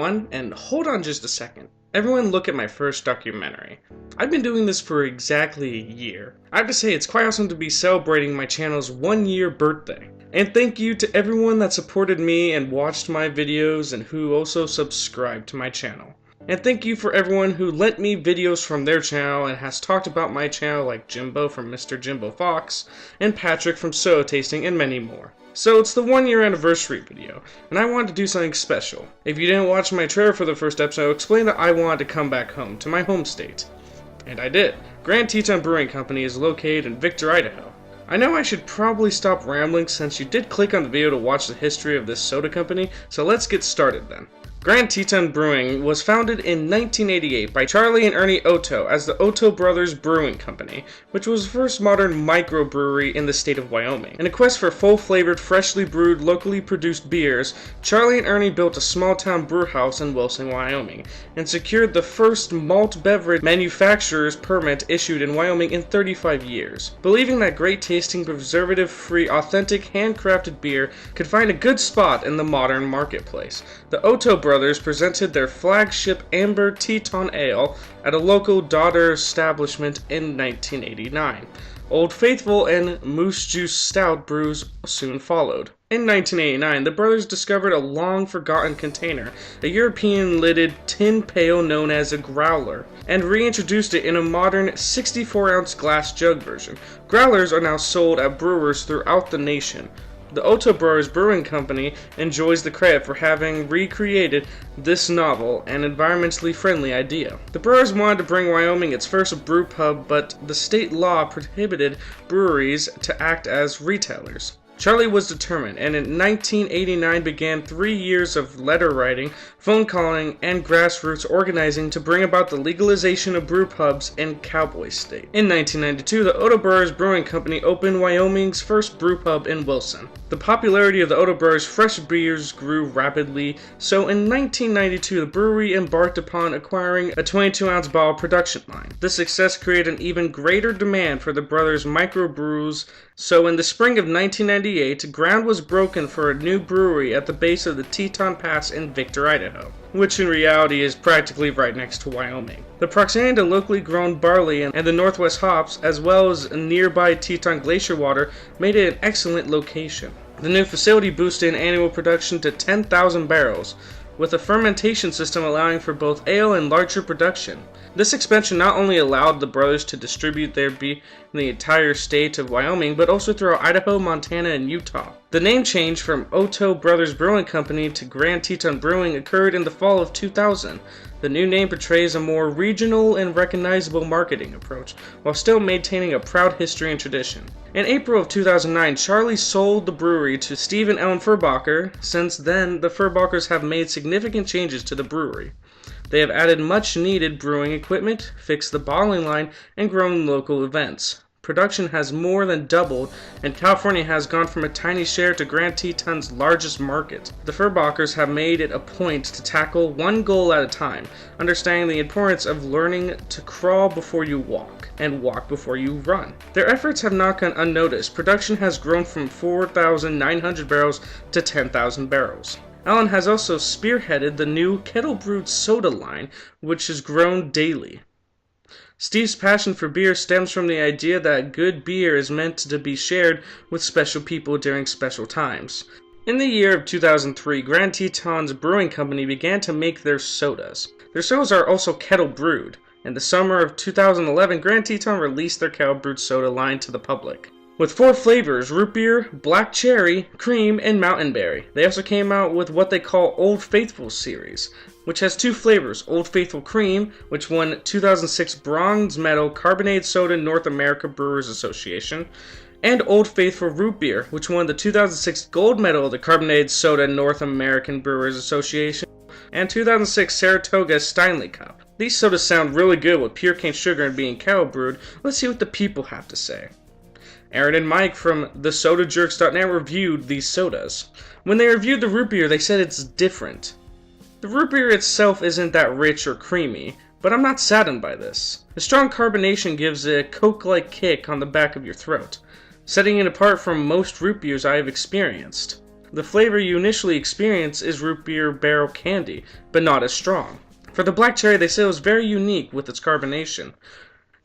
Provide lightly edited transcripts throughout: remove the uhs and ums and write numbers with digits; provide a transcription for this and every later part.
everyone, and hold on just a second. Everyone look at my first documentary. I've been doing this for exactly a year. I have to say it's quite awesome to be celebrating my channel's 1-year birthday. And thank you to everyone that supported me and watched my videos and who also subscribed to my channel. And thank you for everyone who lent me videos from their channel and has talked about my channel, like Jimbo from Mr. Jimbo Fox, and Patrick from Soda Tasting, and many more. So it's the 1-year anniversary video, and I wanted to do something special. If you didn't watch my trailer for the first episode, I'll explain that I wanted to come back home, to my home state. And I did. Grand Teton Brewing Company is located in Victor, Idaho. I know I should probably stop rambling since you did click on the video to watch the history of this soda company, so let's get started then. Grand Teton Brewing was founded in 1988 by Charlie and Ernie Otto as the Otto Brothers Brewing Company, which was the first modern microbrewery in the state of Wyoming. In a quest for full-flavored, freshly brewed, locally produced beers, Charlie and Ernie built a small-town brewhouse in Wilson, Wyoming, and secured the first malt beverage manufacturer's permit issued in Wyoming in 35 years. Believing that great-tasting, preservative-free, authentic, handcrafted beer could find a good spot in the modern marketplace, the Otto Brothers presented their flagship Amber Teton Ale at a local daughter establishment in 1989. Old Faithful and Moose Juice Stout brews soon followed. In 1989, the brothers discovered a long-forgotten container, a European-lidded tin pail known as a growler, and reintroduced it in a modern 64-ounce glass jug version. Growlers are now sold at brewers throughout the nation. The Otto Brothers Brewing Company enjoys the credit for having recreated this novel and environmentally friendly idea. The brewers wanted to bring Wyoming its first brew pub, but the state law prohibited breweries to act as retailers. Charlie was determined, and in 1989 began 3 years of letter writing, phone calling, and grassroots organizing to bring about the legalization of brew pubs in Cowboy State. In 1992, the Otto Brothers Brewing Company opened Wyoming's first brew pub in Wilson. The popularity of the Otto Brothers' fresh beers grew rapidly, so in 1992 the brewery embarked upon acquiring a 22-ounce bottle production line. This success created an even greater demand for the brothers' microbrews, so in the spring of 1998, ground was broken for a new brewery at the base of the Teton Pass in Victor, Idaho, which in reality is practically right next to Wyoming. The proximity to locally grown barley and the Northwest hops, as well as nearby Teton glacier water, made it an excellent location. The new facility boosted annual production to 10,000 barrels, with a fermentation system allowing for both ale and larger production. This expansion not only allowed the brothers to distribute their beer in the entire state of Wyoming, but also throughout Idaho, Montana, and Utah. The name change from Otto Brothers Brewing Company to Grand Teton Brewing occurred in the fall of 2000. The new name portrays a more regional and recognizable marketing approach, while still maintaining a proud history and tradition. In April of 2009, Charlie sold the brewery to Steve and Ellen Furbacher. Since then, the Furbachers have made significant changes to the brewery. They have added much needed brewing equipment, fixed the bottling line, and grown local events. Production has more than doubled, and California has gone from a tiny share to Grand Teton's largest market. The Furbachers have made it a point to tackle one goal at a time, understanding the importance of learning to crawl before you walk, and walk before you run. Their efforts have not gone unnoticed. Production has grown from 4,900 barrels to 10,000 barrels. Alan has also spearheaded the new kettle-brewed soda line, which has grown daily. Steve's passion for beer stems from the idea that good beer is meant to be shared with special people during special times. In the year of 2003, Grand Teton's Brewing Company began to make their sodas. Their sodas are also kettle-brewed. In the summer of 2011, Grand Teton released their kettle-brewed soda line to the public, with 4 flavors: root beer, black cherry, cream, and mountain berry. They also came out with what they call Old Faithful series, which has 2 flavors: Old Faithful Cream, which won 2006 Bronze Medal Carbonated Soda North America Brewers Association, and Old Faithful Root Beer, which won the 2006 Gold Medal of the Carbonated Soda North American Brewers Association, and 2006 Saratoga Stanley Cup. These sodas sound really good with pure cane sugar and being kettle brewed. Let's see what the people have to say. Aaron and Mike from thesodajerks.net reviewed these sodas. When they reviewed the root beer, they said it's different. The root beer itself isn't that rich or creamy, but I'm not saddened by this. The strong carbonation gives it a Coke-like kick on the back of your throat, setting it apart from most root beers I have experienced. The flavor you initially experience is root beer barrel candy, but not as strong. For the black cherry, they say it was very unique with its carbonation.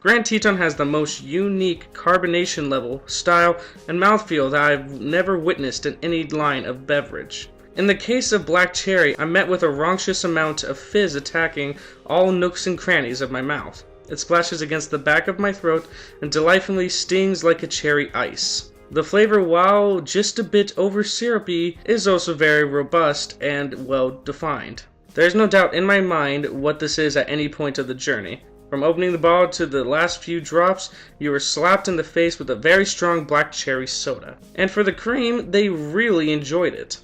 Grand Teton has the most unique carbonation level, style, and mouthfeel that I've never witnessed in any line of beverage. In the case of black cherry, I'm met with a raucous amount of fizz attacking all nooks and crannies of my mouth. It splashes against the back of my throat and delightfully stings like a cherry ice. The flavor, while just a bit over syrupy, is also very robust and well defined. There's no doubt in my mind what this is at any point of the journey. From opening the bottle to the last few drops, you are slapped in the face with a very strong black cherry soda. And for the cream, they really enjoyed it.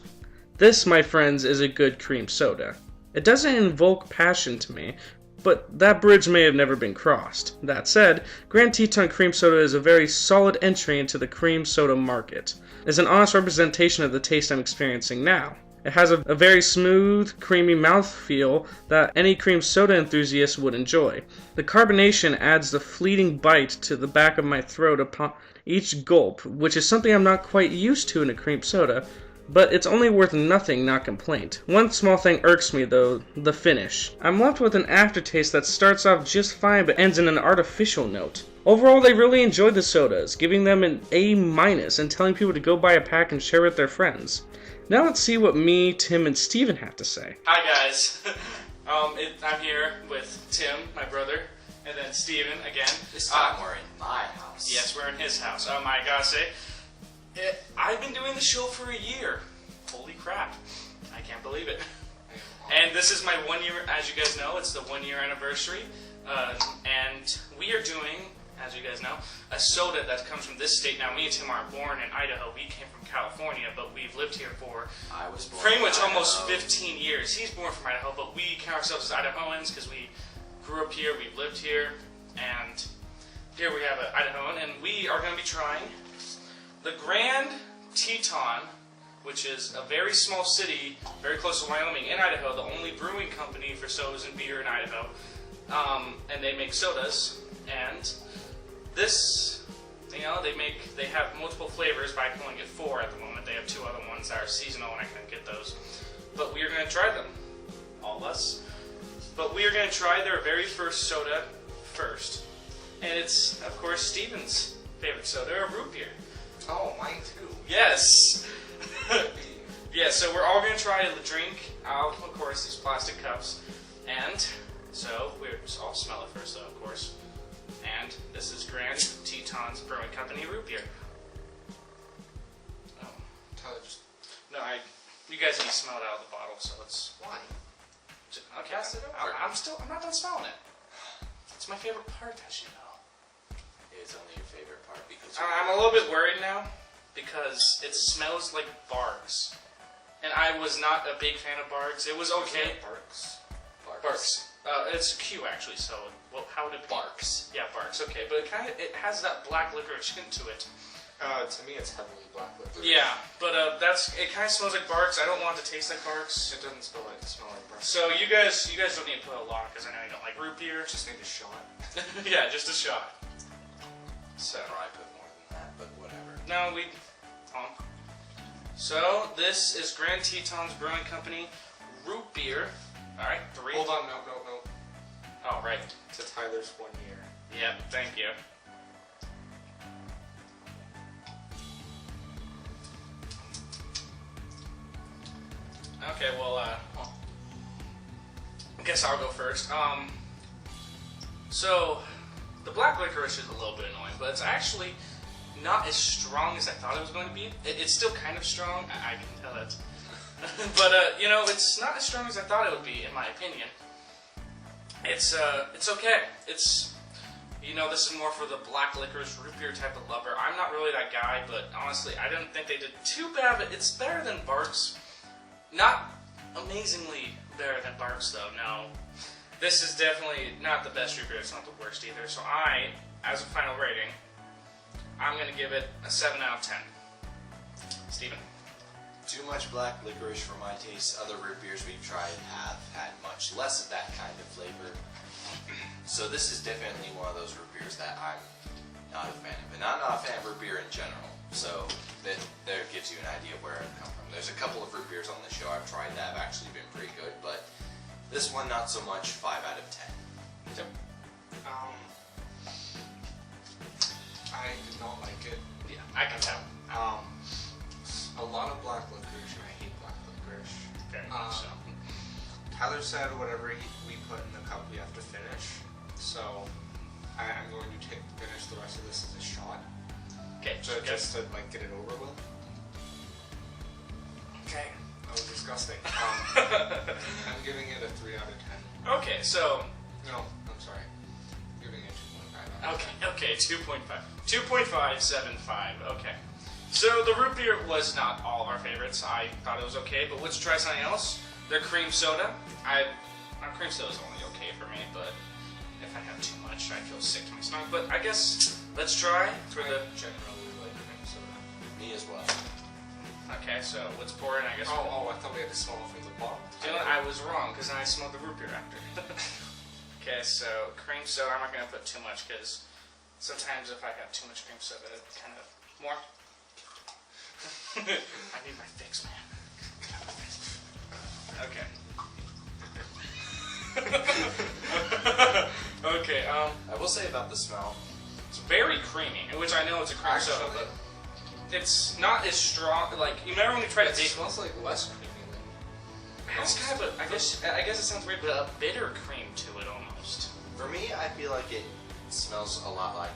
This, my friends, is a good cream soda. It doesn't invoke passion to me, but that bridge may have never been crossed. That said, Grand Teton Cream Soda is a very solid entry into the cream soda market. It's an honest representation of the taste I'm experiencing now. It has a very smooth, creamy mouthfeel that any cream soda enthusiast would enjoy. The carbonation adds the fleeting bite to the back of my throat upon each gulp, which is something I'm not quite used to in a cream soda, but it's only worth nothing, not complaint. One small thing irks me though, the finish. I'm left with an aftertaste that starts off just fine but ends in an artificial note. Overall, they really enjoyed the sodas, giving them an A- and telling people to go buy a pack and share with their friends. Now let's see what me, Tim, and Steven have to say. Hi guys, I'm here with Tim, my brother, and then Steven again. This time we're in my house. Yes, we're in his house. I gotta say, I've been doing the show for a year. Holy crap, I can't believe it. And this is my 1 year, as you guys know, it's the 1 year anniversary. And we are doing, as you guys know, a soda that comes from this state. Now, me and Tim aren't born in Idaho. We came from California, but we've lived here for pretty much almost 15 years. He's born from Idaho, but we count ourselves as Idahoans because we grew up here, we've lived here, and here we have an Idahoan, and we are going to be trying the Grand Teton, which is a very small city, very close to Wyoming, in Idaho, the only brewing company for sodas and beer in Idaho. And they make sodas, and this, you know, they have multiple flavors, but I can only get 4 at the moment. They have 2 other ones that are seasonal, and I couldn't get those. But we are going to try them, all of us. But we are going to try their very first soda first, and it's, of course, Steven's favorite soda, a root beer. Oh, mine too. Yes. Yeah, so we're all going to try the drink out, of course, these plastic cups. And so I'll smell it first, though, of course. And this is Grand Teton's Brewing Company root beer. Oh, Tyler, just no, you guys need to smell it out of the bottle, so it's why? okay. Pass it over. I'm not done smelling it. It's my favorite part, as you know. It's only your favorite part because I'm a little bit worried now because it smells like Barks, and I was not a big fan of Barks. It was okay. Barks. It's Q actually. So, well, how would it be? Barks. Yeah, Barks. Okay, but it has that black licorice hint to it. To me, it's heavily black liquor. Yeah, but it kind of smells like Barks. I don't want it to taste like Barks. It doesn't smell like Barks. So you guys don't need to put a lot because I know you don't like root beer. Just need a shot. Yeah, just a shot. So I'd probably put more than that, but whatever. no, So this is Grand Teton's Brewing Company root beer. All right, 3. Hold on, no. Oh, right. To Tyler's 1 year. Yeah, thank you. Okay, well, I guess I'll go first. So, the black licorice is a little bit annoying, but it's actually not as strong as I thought it was going to be. It's still kind of strong, I can tell it. But, you know, it's not as strong as I thought it would be, in my opinion. It's okay. You know, this is more for the black licorice root beer type of lover. I'm not really that guy, but honestly, I didn't think they did too bad, but it's better than Barks. Not amazingly better than Barks, though, no. This is definitely not the best root beer, it's not the worst either. So as a final rating, I'm going to give it a 7 out of 10. Steven? Too much black licorice for my taste. Other root beers we've tried have had much less of that kind of flavor. So this is definitely one of those root beers that I'm not a fan of. And I'm not a fan of root beer in general. So that there gives you an idea where I've come from. There's a couple of root beers on the show I've tried that have actually been pretty good, but this one not so much. 5 out of 10. Yep. I did not like it. Yeah, I can tell. A lot of black licorice, and I hate black licorice. Very much so. Tyler said whatever we put in the cup we have to finish, so I'm going to finish the rest of this as a shot. Okay, So just to like get it over with. Okay, that was disgusting. I'm giving it a 3 out of 10. Okay, so No, I'm sorry. I'm giving it 2.5 out of 10. okay, 2.5. 2.575. Okay. So the root beer was not all of our favorites. I thought it was okay, but let's try something else. Their cream soda. Cream soda is only okay for me, but if I have too much, I feel sick to my stomach. But I guess let's try for the. I generally like cream soda. Me as well. Okay, so let's pour in. I guess. Oh, I thought we had to smell it from the bottom. Dylan, I was wrong because I smelled the root beer after. Okay, so cream soda. I'm not gonna put too much because sometimes if I have too much cream soda, it kind of more. I need my fix, man. Okay. Okay. I will say about the smell. It's very creamy, which I know it's a cream soda, but it's not as strong. Like you remember when we tried It it? smells like less creamy than. It's kind of I guess it sounds weird, but a bitter cream to it almost. For me, I feel like it smells a lot like,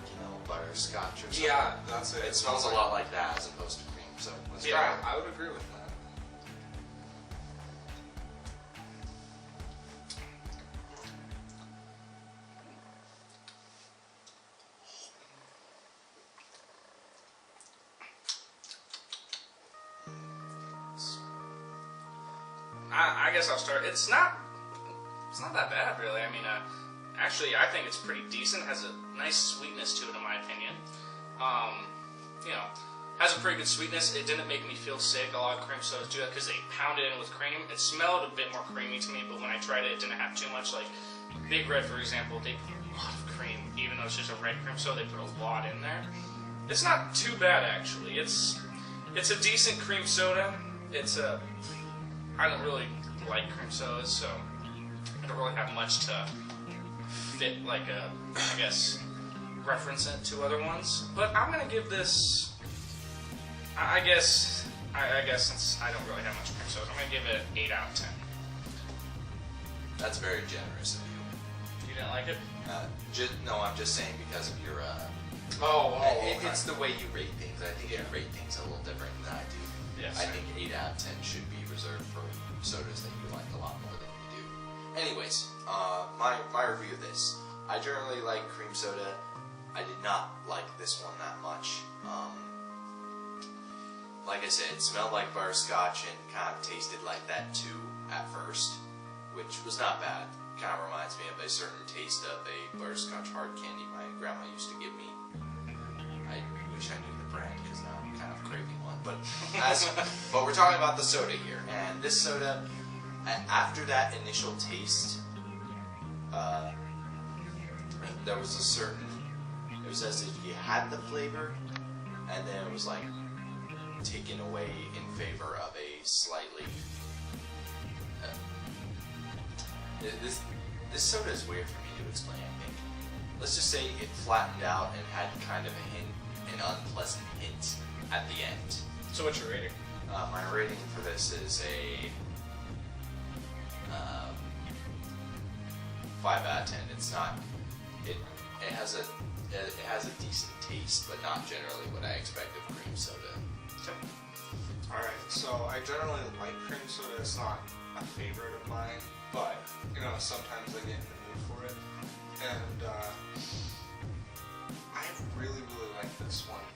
butterscotch or something. Yeah, that's it. It smells a lot like that as opposed to cream. So let's Yeah. try it. I would agree with that. I guess I'll start. It's not that bad, really. I mean, actually, I think it's pretty decent. Has a nice sweetness to it, in my opinion. Has a pretty good sweetness. It didn't make me feel sick. A lot of cream sodas do that because they pound it in with cream. It smelled a bit more creamy to me, but when I tried it, it didn't have too much. Like Big Red, for example, they put a lot of cream, even though it's just a red cream soda. They put a lot in there. It's not too bad, actually. It's a decent cream soda. I don't really like cream sodas, so I don't really have much to fit, reference it to other ones. But I'm gonna give this. I guess since I don't really have much cream soda, I'm gonna give it 8 out of 10. That's very generous of you. You didn't like it? No, I'm just saying because of your. It's the way you rate things. I think you rate things a little different than I do. Yes. I think 8 out of 10 should be reserved for sodas that you like a lot more than you do. Anyways, my review of this. I generally like cream soda. I did not like this one that much. Like I said, it smelled like butterscotch and kind of tasted like that too at first, which was not bad. Kind of reminds me of a certain taste of a butterscotch hard candy my grandma used to give me. I wish I knew the brand because now I'm kind of craving one. But but we're talking about the soda here, and this soda, after that initial taste, there was a certain. It was as if you had the flavor, and then it was like taken away in favor of a slightly. This soda is weird for me to explain. I think. Let's just say it flattened out and had kind of an unpleasant hint at the end. So what's your rating? My rating for this is a 5 out of 10. It's not. It has a decent taste, but not generally what I expect of cream soda. Alright, so I generally like cream soda. It's not a favorite of mine, but, sometimes I get in the mood for it. And, I really, really like this one,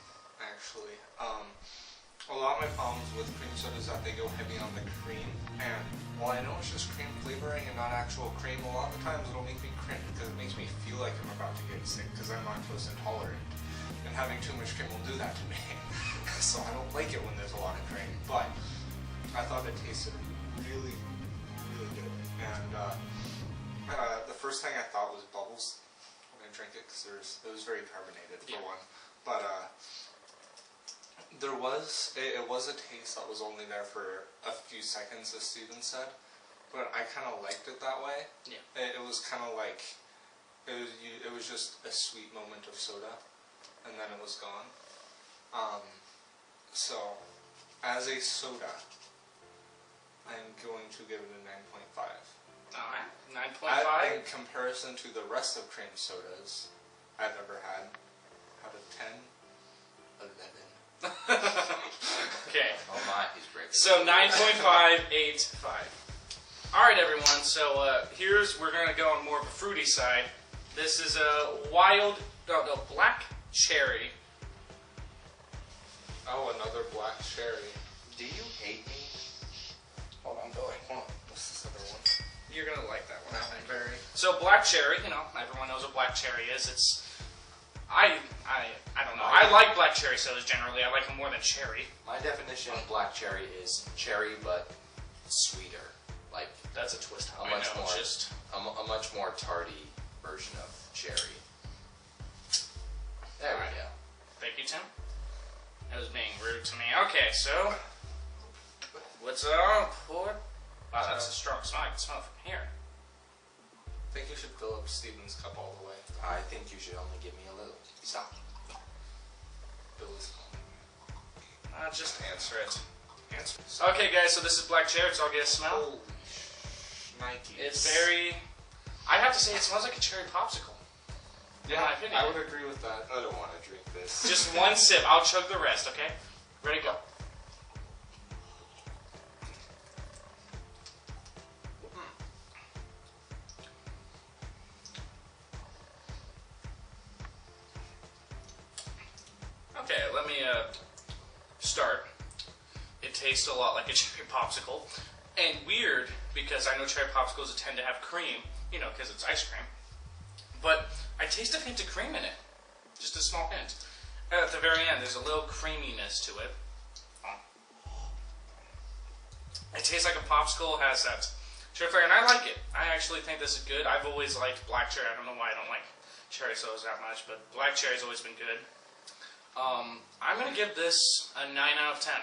actually. A lot of my problems with cream soda is that they go heavy on the cream, and while I know it's just cream flavoring and not actual cream, a lot of the times it'll make me cringe because it makes me feel like I'm about to get sick because I'm lactose intolerant. And having too much cream will do that to me. So I don't like it when there's a lot of cream. But I thought it tasted really, really good. And the first thing I thought was bubbles when I drank it because it was very carbonated for one. But There was it was a taste that was only there for a few seconds, as Steven said, but I kind of liked it that way. Yeah. It was kind of like it was just a sweet moment of soda, and then it was gone. So as a soda, I'm going to give it a 9.5. Alright, 9.5. In comparison to the rest of cream sodas I've ever had, out of 10, 11. Okay. Oh my, he's breaking. So 9.585. Alright everyone, so we're going to go on more of a fruity side. This is a black cherry. Oh, another black cherry. Do you hate me? Hold on, Billy. Hold on. What's this other one? You're going to like that one, I think. Very. So black cherry, everyone knows what black cherry is. I don't know. I like black cherry sodas generally. I like them more than cherry. My definition of black cherry is cherry, but sweeter. Like That's a twist. a much more tardy version of cherry. There we go. Thank you, Tim. That was being rude to me. Okay, so what's up? Pour. Wow, that's a strong smell. I can smell it from here. I think you should fill up Steven's cup all the way. I think you should only give me a little. Stop. Billy's calling. Just answer it. Answer. Okay, guys, so this is black cherry, so I'll get a smell. Holy Nike. It's very... I'd have to say it smells like a cherry popsicle. In my opinion. I would agree with that. I don't want to drink this. Just one sip. I'll chug the rest, okay? Ready, go. Okay, let me start. It tastes a lot like a cherry popsicle. And weird, because I know cherry popsicles tend to have cream, because it's ice cream. But I taste a hint of cream in it. Just a small hint. At the very end, there's a little creaminess to it. It tastes like a popsicle, has that cherry flavor, and I like it. I actually think this is good. I've always liked black cherry. I don't know why I don't like cherry sodas that much, but black cherry's always been good. I'm going to give this a 9 out of 10.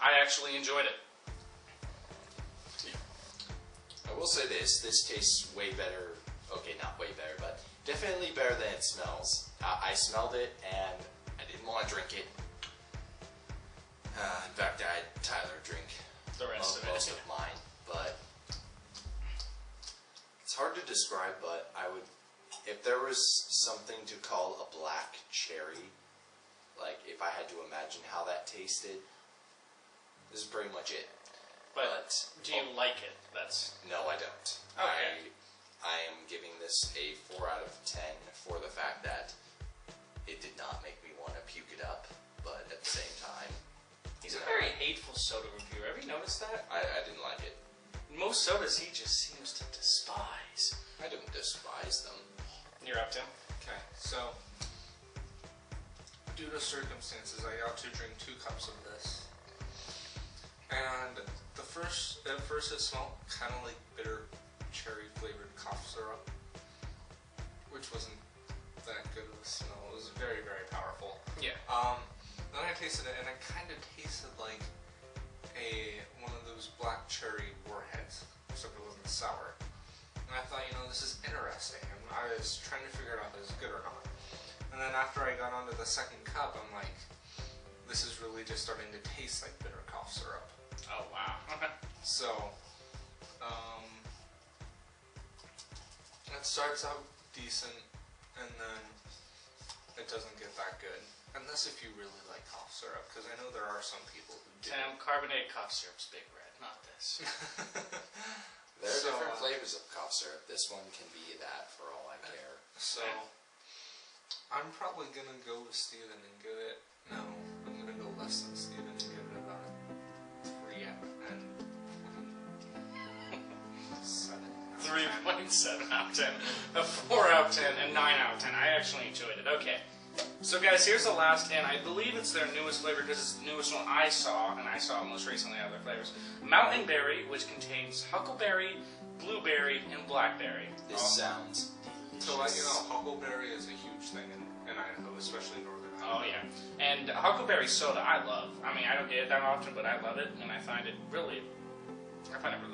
I actually enjoyed it. I will say this tastes way better. Okay, not way better, but definitely better than it smells. I smelled it and I didn't want to drink it. In fact, I had Tyler drink The rest of it. most of mine, but it's hard to describe, but if there was something to call a black cherry, like if I had to imagine how that tasted, this is pretty much it. But do you like it? No, I don't. Okay. I am giving this a 4 out of 10 for the fact that it did not make me want to puke it up, but at the same time... He's a very hateful soda reviewer. Have you noticed that? I didn't like it. Most sodas he just seems to despise. I don't despise them. You're up, Tim. Okay, so due to circumstances, I got to drink 2 cups of this, and at first it smelled kind of like bitter cherry flavored cough syrup, which wasn't that good of a smell. It was very, very powerful. Yeah. Then I tasted it, and it kind of tasted like one of those black cherry warheads, except it wasn't sour. And I thought, this is interesting, and I was trying to figure out if it was good or not. And then after I got onto the second cup, I'm like, this is really just starting to taste like bitter cough syrup. Oh, wow. So, it starts out decent, and then it doesn't get that good. Unless if you really like cough syrup, because I know there are some people who do. Tim, carbonated cough syrup's Big Red, not this. There are different flavors of cough syrup. This one can be that for all I care. So, I'm probably going to go with Steven and give it... No, I'm going to go less than Steven and give it about a 3 out of 10. 7. 3.7 out of 10, a 4 out of 10, and 9 out of 10. I actually enjoyed it. Okay. So guys, here's the last, and I believe it's their newest flavor because it's the newest one I saw, and I saw it most recently out of their flavors. Mountain Berry, which contains huckleberry, blueberry, and blackberry. This sounds delicious. So, huckleberry is a huge thing in Idaho, especially northern Oh yeah, and huckleberry soda I love. I mean, I don't get it that often, but I love it, and I find it really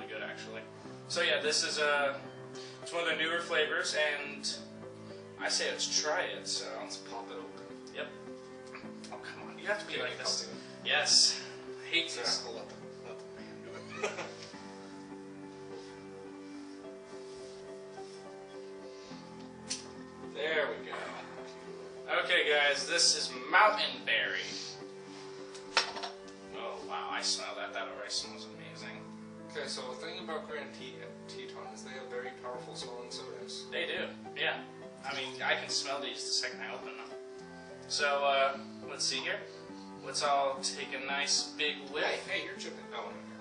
good actually. So yeah, this is it's one of the newer flavors, and I say let's try it. So Let's pop it open. yep. Oh come on, you have to be Can like you this. help me? Yes, I hate Yeah, this. I'll let the man do it. There we go. Okay, guys, this is Mountain Berry. Oh wow, I smell that. That already smells amazing. Okay, so the thing about Teton is they have very powerful smelling sodas. They do, yeah. I mean, I can smell these the second I open them. So, let's see here. Let's all take a nice big whiff. Hey, you're chipping. Oh, no, you're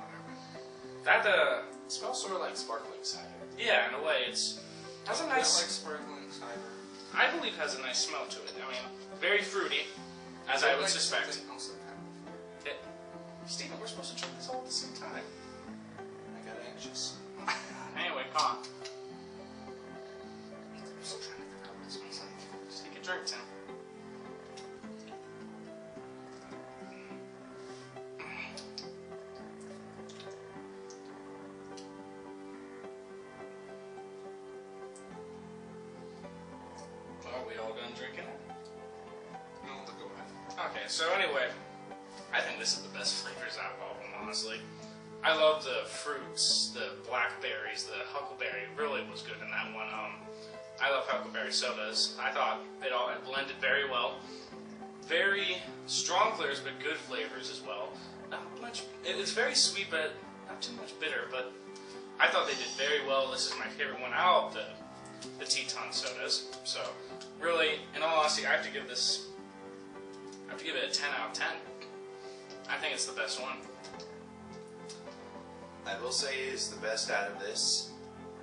not. That, It smells sort of like sparkling cider. yeah, in a way, has a I like nice, sparkling cider. I believe has a nice smell to it. I mean, very fruity, as I would suspect. Something else I've had before. Steven, we're supposed to try this all at the same time. I got anxious. Anyway, come on. I'm still trying to figure out what it smells like. Just take a drink, Tim. Are we all done drinking it? No, go ahead. Okay, so anyway, I think this is the best flavors out of all of them, honestly. I love the fruits, the blackberries, the huckleberry really was good in that one. I love huckleberry sodas. I thought it blended very well. Very strong flavors, but good flavors as well. Not much. It's very sweet, but not too much bitter. But I thought they did very well. This is my favorite one out of the Teton sodas. So really, in all honesty, I have to give it a 10 out of 10. I think it's the best one. I will say it is the best out of this.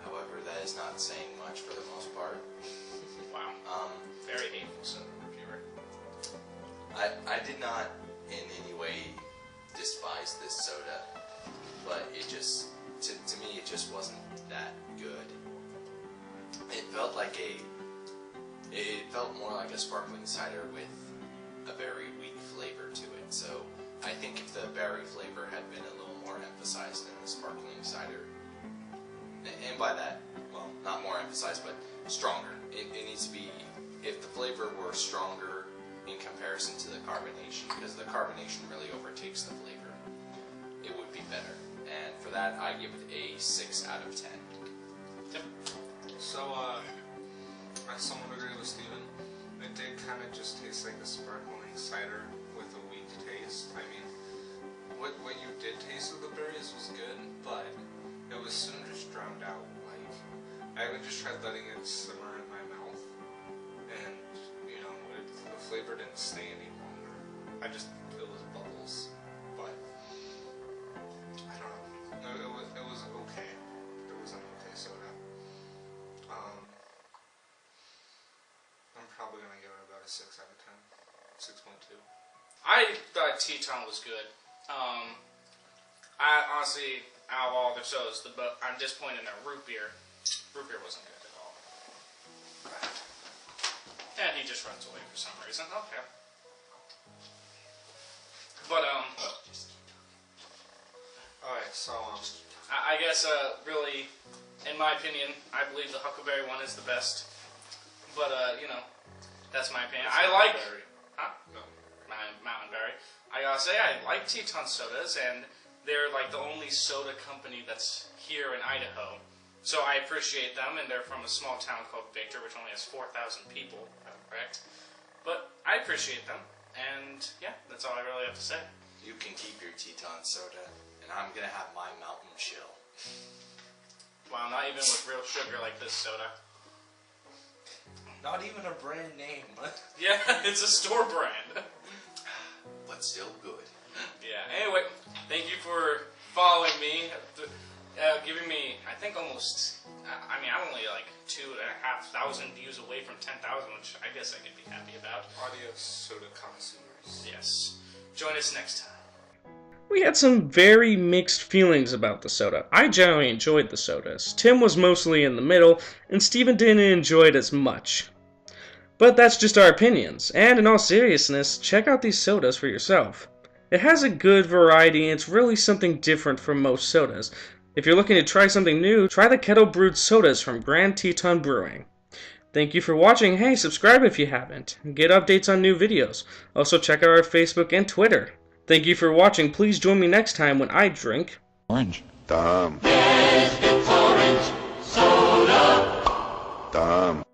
However, that is not saying much for the most part. Wow. Very hateful soda reviewer. I did not in any way despise this soda, but it just, to me, it just wasn't that good. It felt more like a sparkling cider with a very weak flavor to it. So I think if the berry flavor had been a little more emphasized in the sparkling cider, and by that, well, not more emphasized, but stronger. It needs to be, if the flavor were stronger in comparison to the carbonation, because the carbonation really overtakes the flavor, it would be better. And for that, I give it a 6 out of 10. Yep. So, I somewhat agree with Steven. It did kind of just taste like a sparkling cider with a weak taste. I mean, what you did taste of the berries was good, but it was soon just drowned out. Like, I would just try letting it simmer in my mouth, and, you know, the flavor didn't stay any longer. It was bubbles, but, I don't know. It was okay. It was an okay soda. I'm probably going to give it about a 6 out of 10. 6.2. I thought Teton was good. I honestly, out of all the sodas, I'm disappointed in their root beer. Root beer wasn't good at all. And he just runs away for some reason. Okay. But Alright, so, I guess really, in my opinion, I believe the huckleberry one is the best. But you know, that's my opinion. I like. berry. Huh? No. Mountain Berry. I gotta say, I like Teton sodas, and they're like the only soda company that's here in Idaho. So I appreciate them, and they're from a small town called Victor, which only has 4,000 people, if I'm correct. But I appreciate them, and yeah, that's all I really have to say. You can keep your Teton soda, and I'm gonna have my Mountain Chill. Wow, not even with real sugar like this soda. Not even a brand name, Yeah, it's a store brand. but still good. Yeah, anyway, thank you for following me, giving me, I think almost, I mean, I'm only like 2,500 views away from 10,000, which I guess I could be happy about. Audio soda consumers. Yes. Join us next time. We had some very mixed feelings about the soda. I generally enjoyed the sodas. Tim was mostly in the middle, and Steven didn't enjoy it as much. But that's just our opinions, and in all seriousness, check out these sodas for yourself. It has a good variety and it's really something different from most sodas. If you're looking to try something new, try the kettle brewed sodas from Teton Brewing. Thank you for watching. Hey, subscribe if you haven't. Get updates on new videos. Also check out our Facebook and Twitter. Thank you for watching. Please join me next time when I drink Orange. Dumb. Yes, it's orange soda. Dumb.